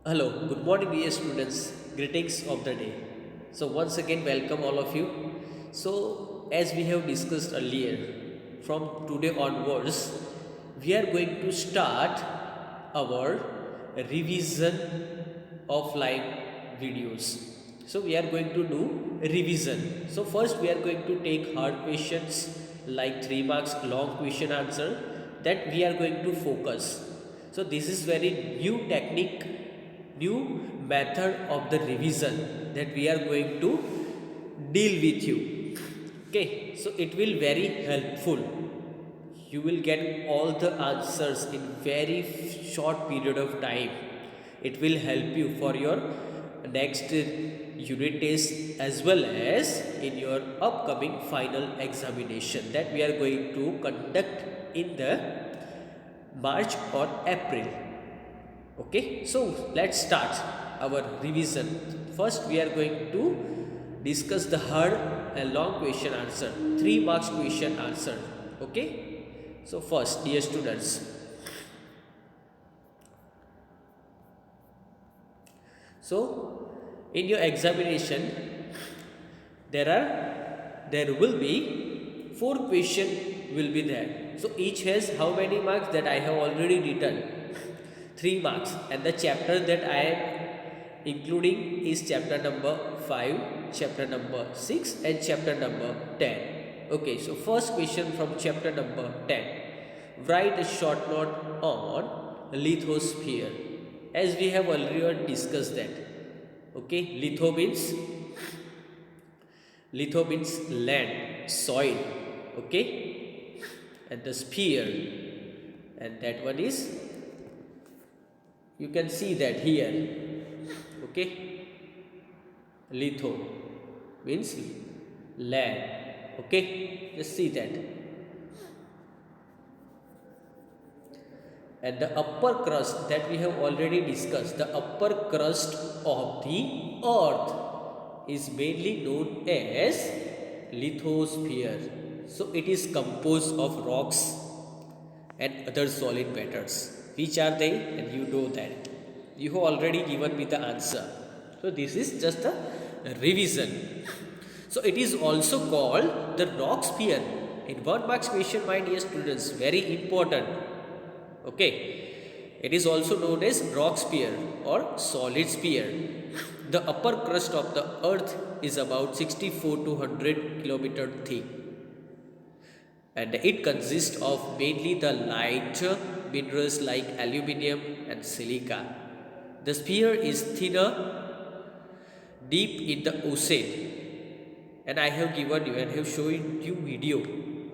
Hello, good morning, dear students. Greetings of the day. So, once again, welcome all of you. So, as we have discussed earlier, from today onwards, we are going to start our revision of live videos. So, we are going to do revision. So, first, we are going to take hard questions like 3 marks long question answer that we are going to focus. So, this is very new technique, new method of the revision that we are going to deal with you. Okay, so it will very helpful. You will get all the answers in very short period of time. It will help you for your next unit test as well as in your upcoming final examination that we are going to conduct in the March or April. Okay, so let's start our revision. First, we are going to discuss the hard and long question answer, 3 marks question answer. Okay, so first, dear students, so in your examination, there will be 4 question will be there. So each has how many marks that I have already written, 3 marks, and the chapter that I am including is chapter number 5, chapter number 6 and chapter number 10. Okay, so first question from chapter number 10. Write a short note on lithosphere. As we have already discussed that. Okay, litho means land, soil. Okay, and the sphere, and that one is, you can see that here. Okay, litho means land. Okay, just see that. And the upper crust that we have already discussed, the upper crust of the earth is mainly known as lithosphere. So it is composed of rocks and other solid matters. Which are they? And you know that. You have already given me the answer. So this is just a revision. So it is also called the rock sphere. In 1 marks question, my dear students, very important. Okay, it is also known as rock sphere or solid sphere. The upper crust of the earth is about 64 to 100 kilometer thick, and it consists of mainly the light minerals like aluminium and silica. The sphere is thinner deep in the ocean, and I have given you and have shown you video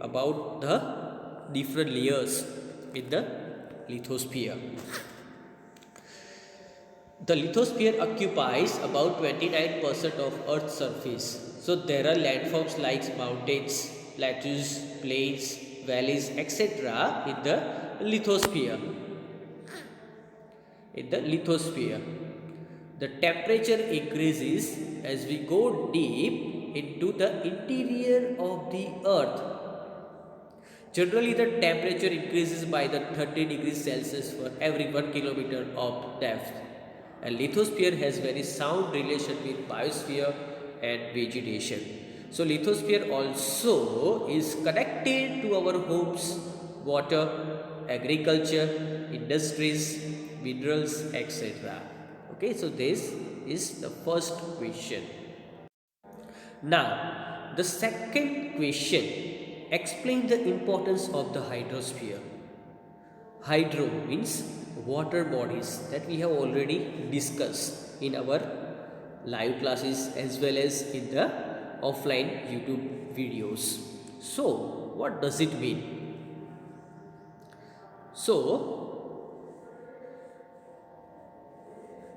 about the different layers in the lithosphere. The lithosphere occupies about 29% of Earth's surface. So there are landforms like mountains, plateaus, plains, valleys, etc. in the lithosphere. In the lithosphere, the temperature increases as we go deep into the interior of the Earth. Generally, the temperature increases by the 30 degrees Celsius for every 1 kilometer of depth. And lithosphere has very sound relation with biosphere and vegetation. So lithosphere also is connected to our homes, water, agriculture, industries, minerals, etc. Okay, so this is the first question. Now, the second question, explain the importance of the hydrosphere. Hydro means water bodies that we have already discussed in our live classes as well as in the offline YouTube videos. So, what does it mean? So,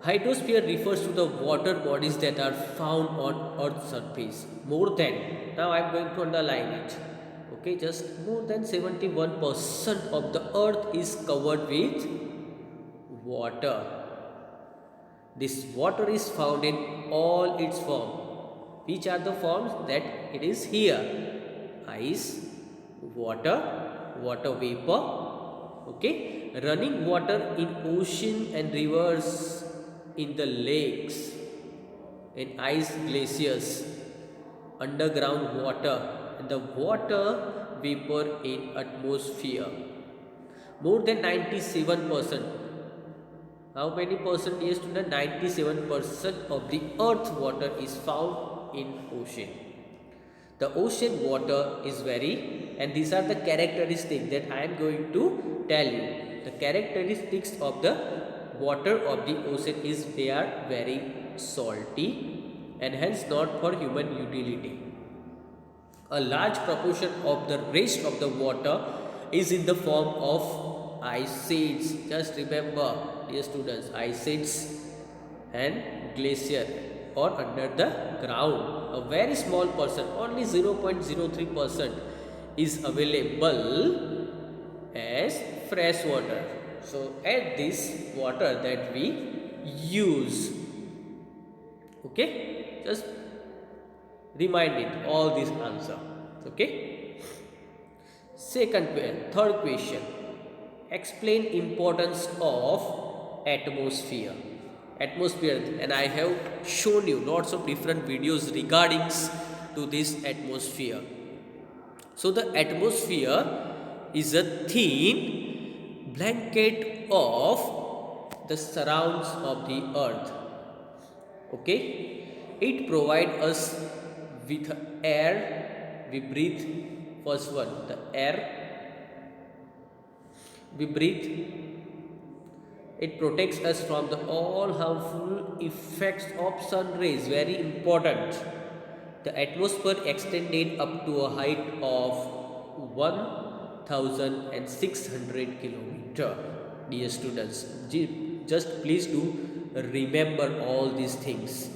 hydrosphere refers to the water bodies that are found on Earth's surface. More than, now I am going to underline it. Okay, just more than 71% of the Earth is covered with water. This water is found in all its forms. Which are the forms that it is here? Ice, water, water vapor, okay, running water in ocean and rivers, in the lakes, in ice glaciers, underground water, and the water vapor in atmosphere. More than 97%. How many percent, dear student? 97% of the earth water is found in ocean. The ocean water is very, and these are the characteristics that I am going to tell you. The characteristics of the water of the ocean is they are very salty and hence not for human utility. A large proportion of the rest of the water is in the form of ice sheets. Just remember, dear students, ice sheets and glacier or under the ground. A very small percent, only 0.03% is available as fresh water. So add this water that we use. Okay, just remind it all this answer. Okay. Third question. Explain importance of atmosphere. Atmosphere, and I have shown you lots of different videos regarding to this atmosphere. So the atmosphere is a thin blanket of the surrounds of the earth. Okay, it provides us with air we breathe. First one, the air we breathe. It protects us from the all harmful effects of sun rays. Very important. The atmosphere extended up to a height of 1600 kilometer. Dear students, just please do remember all these things.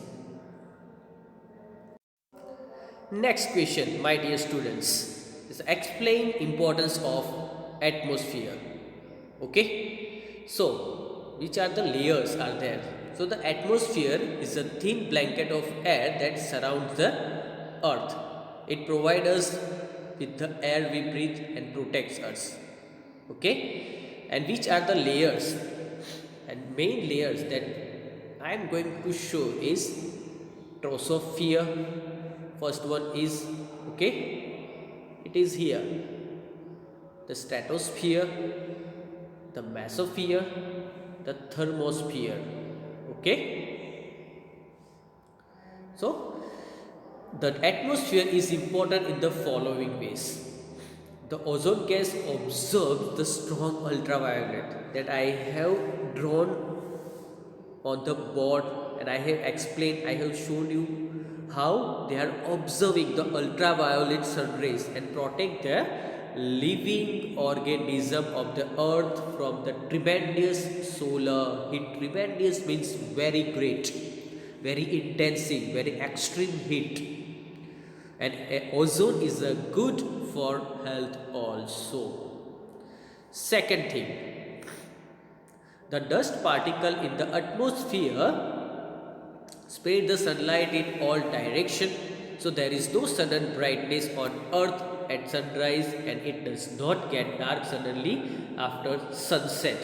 Next question, my dear students, is explain importance of atmosphere. Okay, so which are the layers are there? So the atmosphere is a thin blanket of air that surrounds the earth. It provides us with the air we breathe and protects us. Okay, and which are the layers? And main layers that I am going to show is troposphere. First one is, okay, it is here, the stratosphere, the mesosphere, the thermosphere. Okay, so the atmosphere is important in the following ways. The ozone gas absorbs the strong ultraviolet that I have drawn on the board, and I have explained, I have shown you how they are observing the ultraviolet sun rays and protect the living organism of the earth from the tremendous solar heat. Tremendous means very great, very intensive, very extreme heat. And ozone is a good for health also. Second thing, the dust particle in the atmosphere spread the sunlight in all direction, so there is no sudden brightness on earth at sunrise, and it does not get dark suddenly after sunset.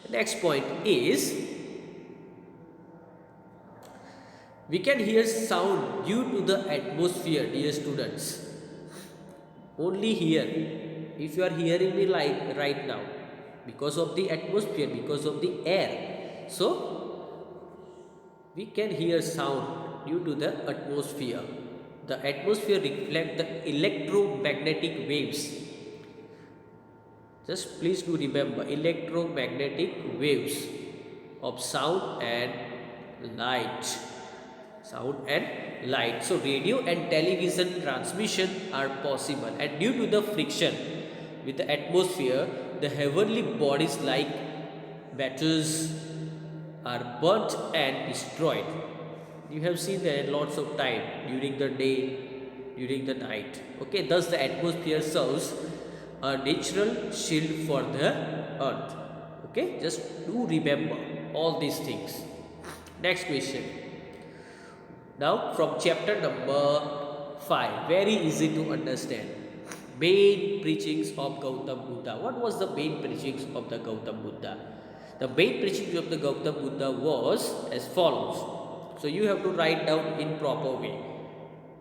Next point is, we can hear sound due to the atmosphere, dear students. Only here, if you are hearing me right now, because of the atmosphere, because of the air, so we can hear sound due to the atmosphere. The atmosphere reflects the electromagnetic waves. Just please do remember, electromagnetic waves of sound and light. Sound and light. So radio and television transmission are possible, and due to the friction with the atmosphere, the heavenly bodies like metals are burnt and destroyed. You have seen that lots of time during the day, during the night. Okay, thus the atmosphere serves a natural shield for the earth. Okay, just do remember all these things. Next question. Now from chapter number 5, very easy to understand. Main preachings of Gautam Buddha. What was the main preachings of the Gautam Buddha? The main preaching of the Gautama Buddha was as follows. So you have to write down in proper way.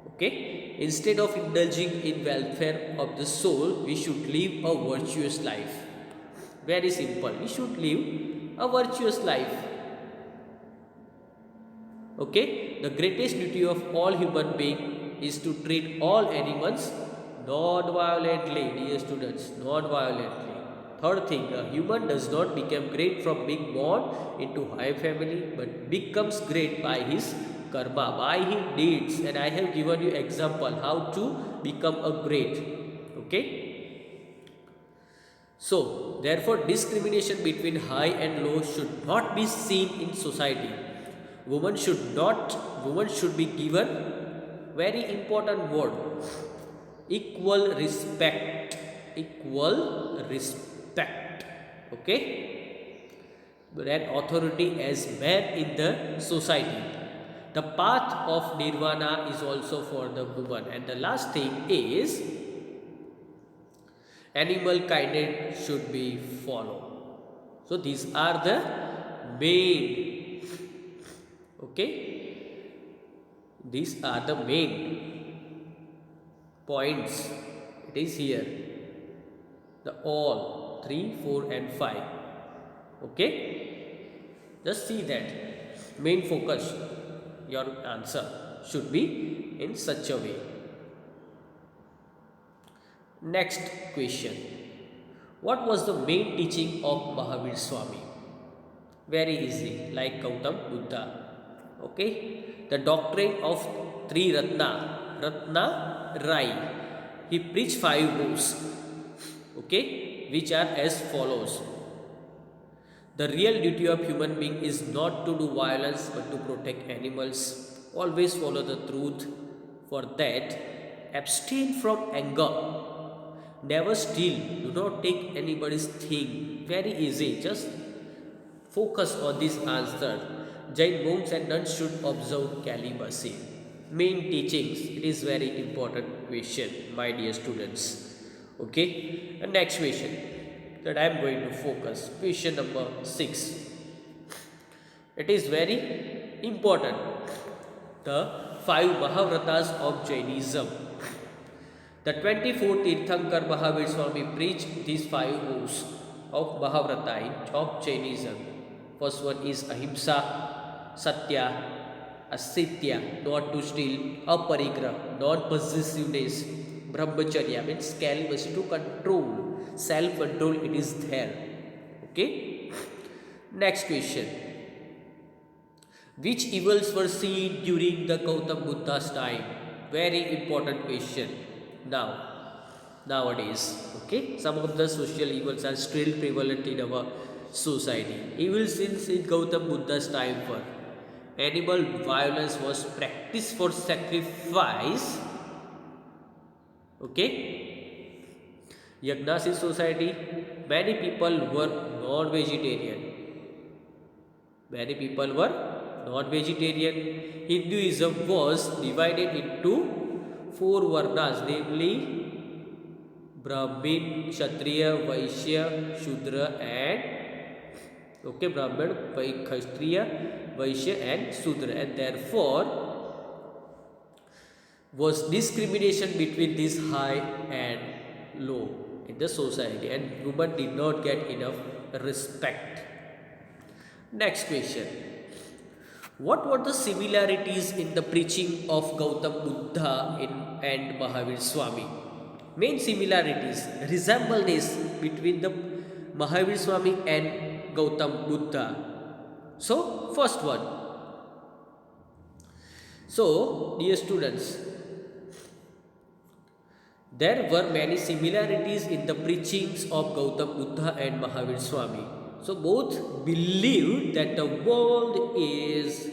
Okay? Instead of indulging in welfare of the soul, we should live a virtuous life. Very simple. We should live a virtuous life. Okay? The greatest duty of all human beings is to treat all animals non-violently, dear students, non-violently. Third thing, a human does not become great from being born into high family, but becomes great by his karma, by his deeds. And I have given you example how to become a great. Okay. So, therefore, discrimination between high and low should not be seen in society. Women should be given very important word, equal respect. Okay, and authority as man in the society. The path of nirvana is also for the woman. And the last thing is animal kindness should be followed. So these are the main, okay, these are the main points. It is here, the all 3, 4 and 5. Okay, just see that main focus, your answer should be in such a way. Next question, what was the main teaching of Mahavir Swami? Very easy, like Gautama Buddha. Okay, the doctrine of Tri Ratna Rai. He preached 5 rules, okay, which are as follows. The real duty of human being is not to do violence but to protect animals. Always follow the truth. For that, abstain from anger. Never steal. Do not take anybody's thing. Very easy. Just focus on this answer. Jain monks and nuns should observe celibacy. Main teachings. It is very important question, my dear students. Okay. And next question that I am going to focus. Question number 6. It is very important. The 5 Mahavratas of Jainism. The 24 Tirthankar Mahavir Swami preached these 5 rules of Mahavrata of Jainism. First one is Ahimsa, Satya, Asitya, not to steal, Aparigraha, non-possessiveness, Brahmacharya means celibacy, to control, self-control, it is there. Okay. Next question. Which evils were seen during the Gautama Buddha's time? Very important question. Nowadays, okay, some of the social evils are still prevalent in our society. Evils in Gautama Buddha's time were animal violence was practiced for sacrifice. Okay, yagnas in society. Many people were non-vegetarian. Hinduism was divided into 4 varnas, namely Brahmin, Kshatriya, Vaishya, Shudra and Brahman, Kshatriya, Vaishya and Shudra, and therefore was discrimination between this high and low in the society, and women did not get enough respect. Next question. What were the similarities in the preaching of Gautama Buddha and Mahavir Swami? Main similarities, resemblance between the Mahavir Swami and Gautama Buddha. So, first one. So, dear students, there were many similarities in the preachings of Gautama Buddha and Mahavir Swami. So, both believed that the world is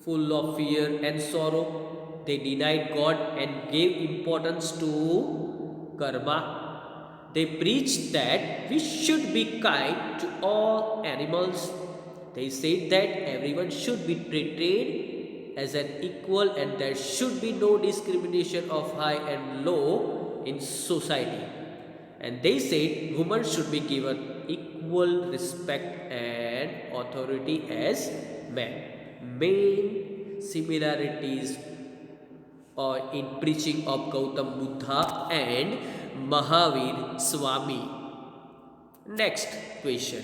full of fear and sorrow. They denied God and gave importance to karma. They preached that we should be kind to all animals. They said that everyone should be treated as an equal and there should be no discrimination of high and low in society. And they said women should be given equal equal respect and authority as man. Main similarities in preaching of Gautam Buddha and Mahavir Swami. Next question,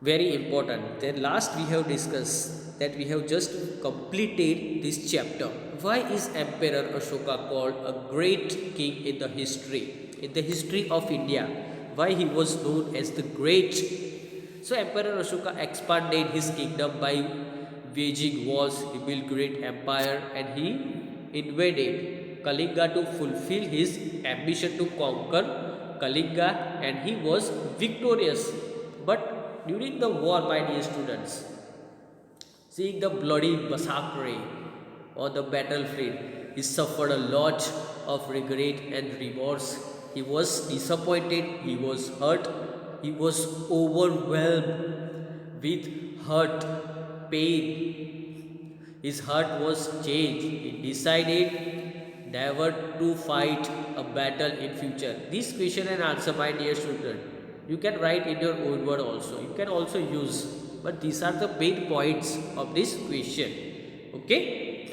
very important. Then last we have discussed that we have just completed this chapter. Why is Emperor Ashoka called a great king in the history of India? Why he was known as the great? So Emperor Ashoka expanded his kingdom by waging wars. He built great empire and he invaded Kalinga to fulfill his ambition to conquer Kalinga, and he was victorious. But during the war, my dear students, seeing the bloody massacre on the battlefield, he suffered a lot of regret and remorse. He was disappointed, he was hurt, he was overwhelmed with hurt, pain. His heart was changed. He decided never to fight a battle in future. This question and answer, my dear student, you can write in your own word also. You can also use, but these are the main points of this question. Okay.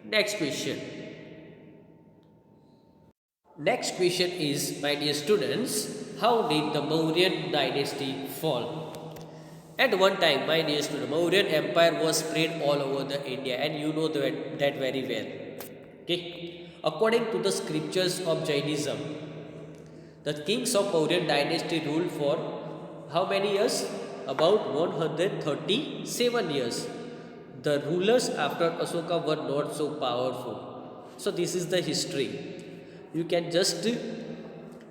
Next question. Next question is, my dear students, how did the Mauryan dynasty fall? At one time, my dear student, Mauryan empire was spread all over the India, and you know that very well. Okay. According to the scriptures of Jainism, the kings of Mauryan dynasty ruled for how many years? About 137 years. The rulers after Ashoka were not so powerful. So this is the history. You can just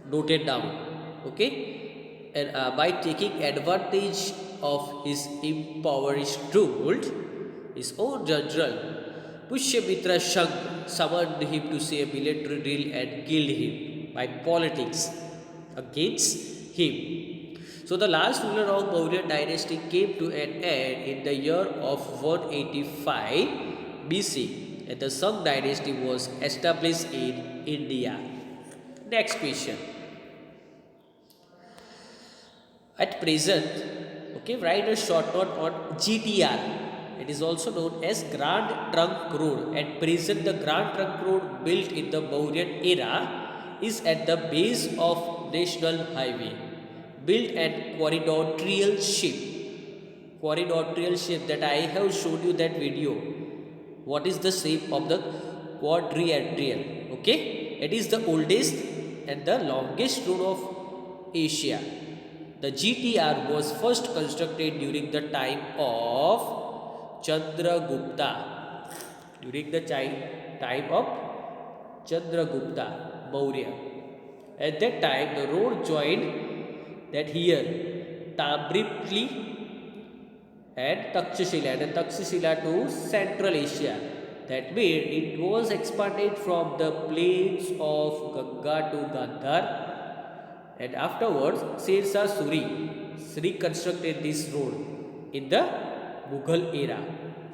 note it down. Okay. And by taking advantage of his impoverished rule, his own general Pushyamitra Shang summoned him to say a military drill and killed him by politics against him. So the last ruler of Maurya dynasty came to an end in the year of 185 BC, and the Sung dynasty was established in India. Next question. At present, okay, write a short note on GTR. It is also known as Grand Trunk Road. At present, the Grand Trunk Road built in the Mauryan era is at the base of National Highway, built at quadrilateral shape. Quadrilateral shape, that I have showed you that video. What is the shape of the quadrilateral? Okay, it is the oldest and the longest road of Asia. The GTR was first constructed during the time of Chandragupta. During the time of Chandragupta Maurya. At that time, the road joined that here Tamripli and Takshashila to Central Asia. That means it was expanded from the plains of Ganga to Gandhar, and afterwards Sher Suri reconstructed this road in the Mughal era.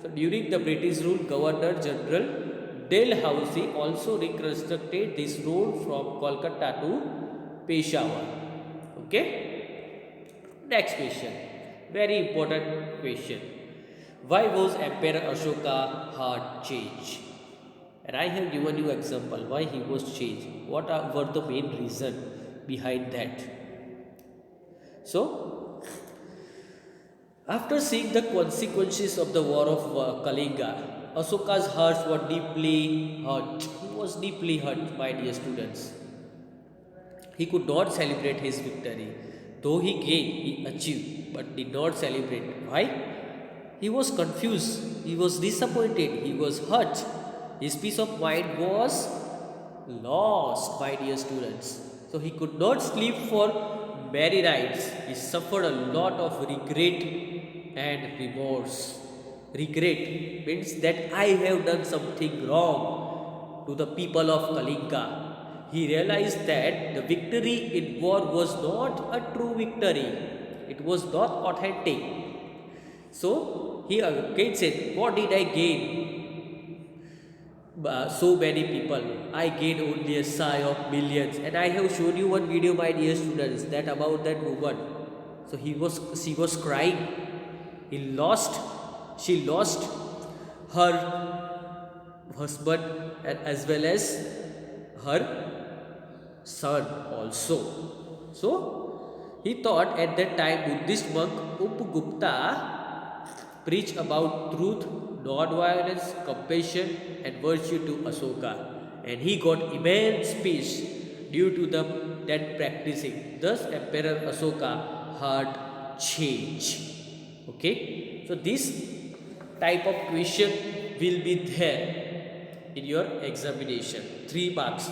So during the British rule, Governor General Dalhousie also reconstructed this road from Kolkata to Peshawar. Okay. Next question. Very important question. Why was Emperor Ashoka heart changed? And I have given you example why he was changed. What were the main reason behind that? So, after seeing the consequences of the war of Kalinga, Ashoka's hearts were deeply hurt. He was deeply hurt, my dear students. He could not celebrate his victory. Though he gained, he achieved, but did not celebrate. Why? He was confused. He was disappointed. He was hurt. His peace of mind was lost, my dear students. So he could not sleep for many nights. He suffered a lot of regret and remorse. Regret means that I have done something wrong to the people of Kalinga. He realized that the victory in war was not a true victory. It was not authentic. So he again said, what did I gain? so many people. I gain only a sigh of millions. And I have shown you one video, my dear students, that about that woman. So she was crying. He lost, she lost her husband and as well as her son also. So he thought at that time Buddhist monk Upgupta preached about truth, non-violence, compassion and virtue to Asoka, and he got immense peace due to that practicing. Thus Emperor Asoka heart change. Okay, so this type of question will be there in your examination, 3 marks.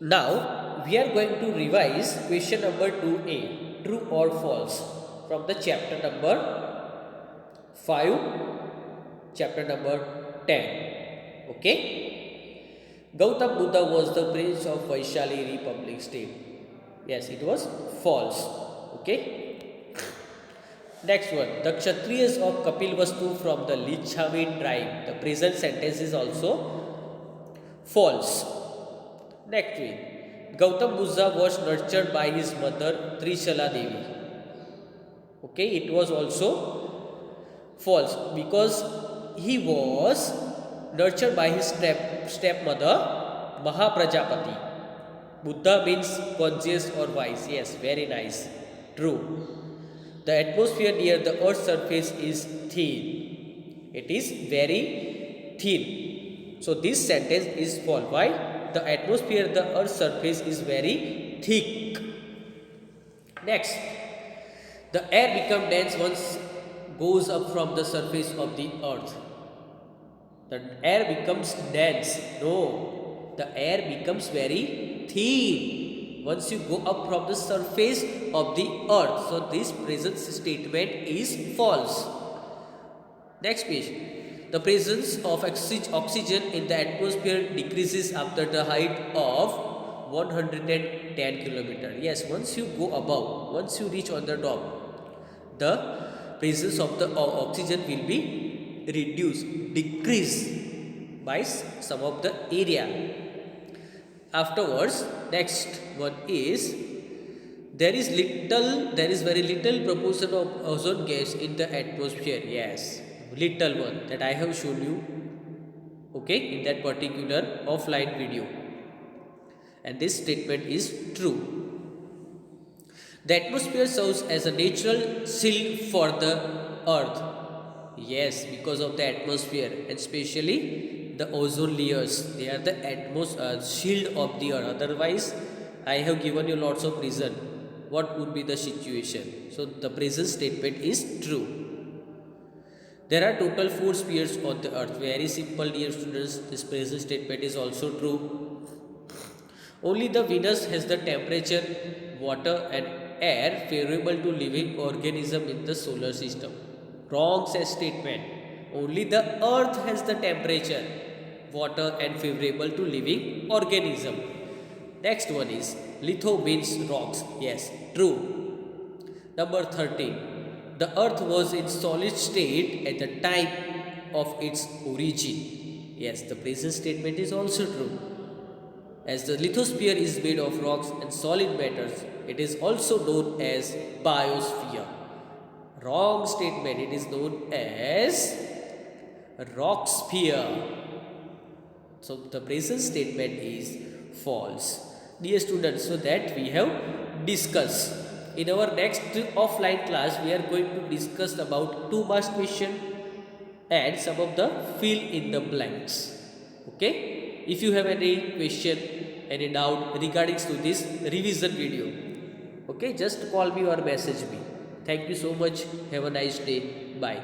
Now we are going to revise question number 2a, true or false, from the chapter number 5, chapter number 10. Okay, Gautam Buddha was the prince of Vaishali Republic state. Yes, it was false. Okay. Next one, the Kshatriyas of Kapilvastu from the Licchavi tribe. The present sentence is also false. Next one, Gautam Buddha was nurtured by his mother Trishala Devi. Okay, it was also false because he was nurtured by his stepmother Mahaprajapati. Buddha means conscious or wise. Yes, very nice. True. The atmosphere near the earth's surface is thin. It is very thin. So this sentence is false. Why? The atmosphere, the earth's surface is very thick. Next, the air becomes dense once goes up from the surface of the earth. The air becomes dense. No, the air becomes very thin once you go up from the surface of the earth. So this present statement is false. Next page. The presence of oxygen in the atmosphere decreases after the height of 110 km. Yes, once you go above, once you reach on the top, the presence of the oxygen will be reduced, decreased by some of the area. Afterwards, next one is there is very little proportion of ozone gas in the atmosphere. Yes, little one that I have shown you, okay, in that particular offline video, and this statement is true. The atmosphere serves as a natural shield for the earth. Yes, because of the atmosphere and especially the ozone layers, they are the shield of the earth. Otherwise, I have given you lots of reason what would be the situation. So the present statement is true. There are total 4 spheres on the earth. Very simple, dear students. This present statement is also true. Only the Venus has the temperature, water and air favorable to living organism in the solar system. Wrong statement. Only the earth has the temperature, water and favorable to living organism. Next one is litho means rocks. Yes, true. Number 13. The earth was in solid state at the time of its origin. Yes, the present statement is also true. As the lithosphere is made of rocks and solid matters, it is also known as biosphere. Wrong statement. It is known as rock sphere. So the present statement is false. Dear students, so that we have discussed. In our next offline class, we are going to discuss about 2 marks question and some of the fill in the blanks. Okay? If you have any question, any doubt regarding to this revision video, okay, just call me or message me. Thank you so much. Have a nice day. Bye.